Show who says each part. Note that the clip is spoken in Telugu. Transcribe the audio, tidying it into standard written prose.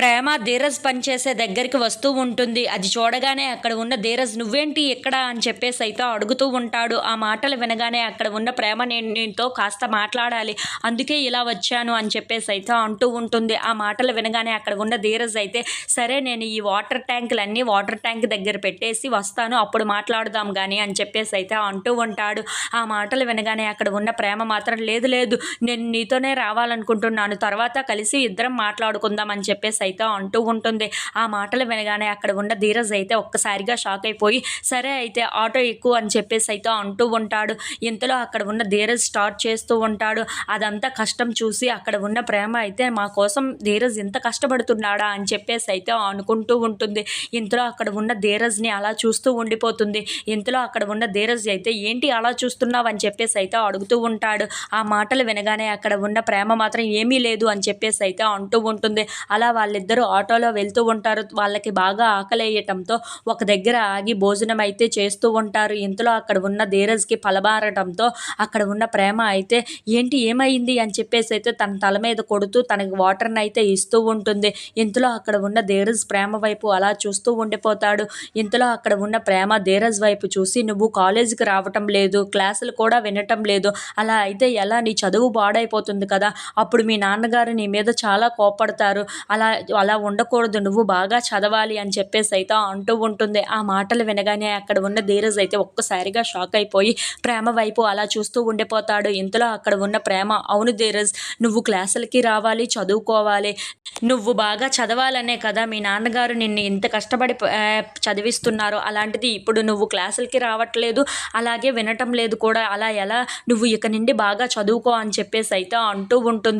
Speaker 1: ప్రేమ ధీరజ్ పనిచేసే దగ్గరికి వస్తూ ఉంటుంది. అది చూడగానే అక్కడ ఉన్న ధీరజ్ నువ్వేంటి ఇక్కడ అని చెప్పేసి అయితే అడుగుతూ ఉంటాడు. ఆ మాటలు వినగానే అక్కడ ఉన్న ప్రేమ నేను నీతో కాస్త మాట్లాడాలి, అందుకే ఇలా వచ్చాను అని చెప్పేసి అయితే అంటూ ఉంటుంది. ఆ మాటలు వినగానే అక్కడ ఉన్న ధీరజ్ అయితే సరే నేను ఈ వాటర్ ట్యాంక్ దగ్గర పెట్టేసి వస్తాను, అప్పుడు మాట్లాడుదాం కానీ అని చెప్పేసి అయితే అంటూ ఉంటాడు. ఆ మాటలు వినగానే అక్కడ ఉన్న ప్రేమ మాత్రం లేదు లేదు నేను నీతోనే రావాలనుకుంటున్నాను, తర్వాత కలిసి ఇద్దరం మాట్లాడుకుందాం అని చెప్పేసి అయితే అంటూ ఉంటుంది. ఆ మాటలు వినగానే అక్కడ ఉన్న ధీరజ్ అయితే ఒక్కసారిగా షాక్ అయిపోయి సరే అయితే ఆటో ఎక్కువ అని చెప్పేసి అయితే అంటూ ఉంటాడు. ఇంతలో అక్కడ ఉన్న ధీరజ్ స్టార్ట్ చేస్తూ ఉంటాడు. అదంతా కష్టం చూసి అక్కడ ఉన్న ప్రేమ అయితే మా కోసం ధీరజ్ ఇంత కష్టపడుతున్నాడా అని చెప్పేసి అయితే అనుకుంటూ ఉంటుంది. ఇంతలో అక్కడ ఉన్న ధీరజ్ని అలా చూస్తూ ఉండిపోతుంది. ఇంతలో అక్కడ ఉన్న ధీరజ్ అయితే ఏంటి అలా చూస్తున్నావు అని చెప్పేసి అయితే అడుగుతూ ఉంటాడు. ఆ మాటలు వినగానే అక్కడ ఉన్న ప్రేమ మాత్రం ఏమీ లేదు అని చెప్పేసి అయితే అంటూ ఉంటుంది. అలా వాళ్ళిద్దరూ ఆటోలో వెళ్తూ ఉంటారు. వాళ్ళకి బాగా ఆకలేయటంతో ఒక దగ్గర ఆగి భోజనం అయితే చేస్తూ ఉంటారు. ఇంతలో అక్కడ ఉన్న ధీరజ్కి పలబారటంతో అక్కడ ఉన్న ప్రేమ అయితే ఏంటి ఏమైంది అని చెప్పేసి అయితే తన తల మీద కొడుతూ తనకి వాటర్ని అయితే ఇస్తూ ఉంటుంది. ఇంతలో అక్కడ ఉన్న ధీరజ్ ప్రేమ వైపు అలా చూస్తూ ఉండిపోతాడు. ఇంతలో అక్కడ ఉన్న ప్రేమ ధీరజ్ వైపు చూసి నువ్వు కాలేజీకి రావటం లేదు, క్లాసులు కూడా వినటం లేదు, అలా అయితే ఎలా, నీ చదువు పాడైపోతుంది కదా, అప్పుడు మీ నాన్నగారు నీ మీద చాలా కోపడతారు, అలా అలా ఉండకూడదు, నువ్వు బాగా చదవాలి అని చెప్పేసి అయితే అంటూ ఉంటుంది. ఆ మాటలు వినగానే అక్కడ ఉన్న ధీరజ్ అయితే ఒక్కసారిగా షాక్ అయిపోయి ప్రేమ వైపు అలా చూస్తూ ఉండిపోతాడు. ఇంతలో అక్కడ ఉన్న ప్రేమ అవును ధీరజ్, నువ్వు క్లాసులకి రావాలి, చదువుకోవాలి, నువ్వు బాగా చదవాలనే కదా మీ నాన్నగారు నిన్ను ఇంత కష్టపడి చదివిస్తున్నారు, అలాంటిది ఇప్పుడు నువ్వు క్లాసులకి రావట్లేదు, అలాగే వినటం లేదు కూడా, అలా ఎలా, నువ్వు ఇక నుండి బాగా చదువుకో అని చెప్పేసి అయితే అంటూ ఉంటుంది.